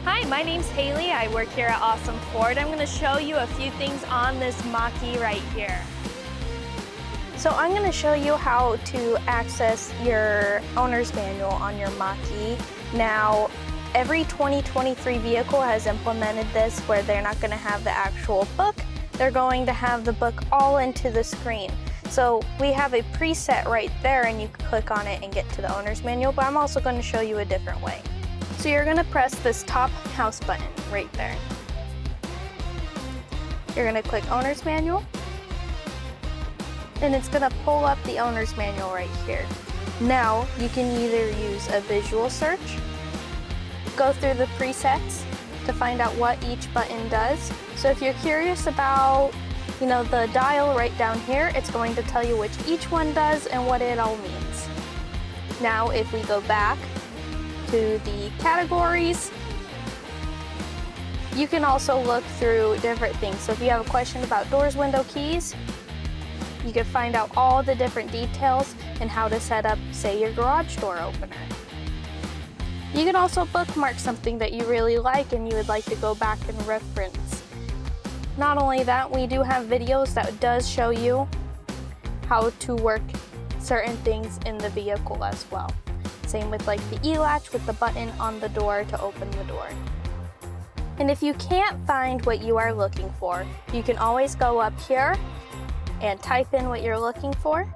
Hi, my name's Haileigh. I work here at Awesome Ford. I'm going to show you a few things on this Mach-E right here. So I'm going to show you how to access your owner's manual on your Mach-E. Now, every 2023 vehicle has implemented this where they're not going to have the actual book. They're going to have the book all into the screen. So we have a preset right there and you can click on it and get to the owner's manual, but I'm also going to show you a different way. So you're going to press this top house button right there. You're going to click owner's manual and it's going to pull up the owner's manual right here. Now you can either use a visual search, go through the presets to find out what each button does. So if you're curious about the dial right down here, it's going to tell you which each one does and what it all means. Now if we go back to the categories, you can also look through different things. So if you have a question about doors, window, keys, you can find out all the different details and how to set up, say, your garage door opener. You can also bookmark something that you really like and you would like to go back and reference. Not only that, we do have videos that does show you how to work certain things in the vehicle as well. Same with like the E-latch with the button on the door to open the door. And if you can't find what you are looking for, you can always go up here and type in what you're looking for,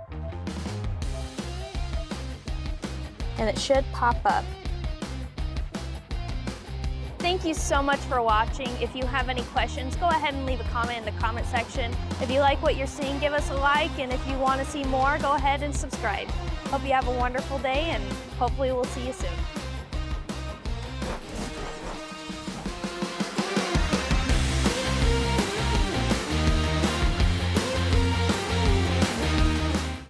and it should pop up. Thank you so much for watching. If you have any questions, go ahead and leave a comment in the comment section. If you like what you're seeing, give us a like, and if you want to see more, go ahead and subscribe. Hope you have a wonderful day, and hopefully we'll see you soon.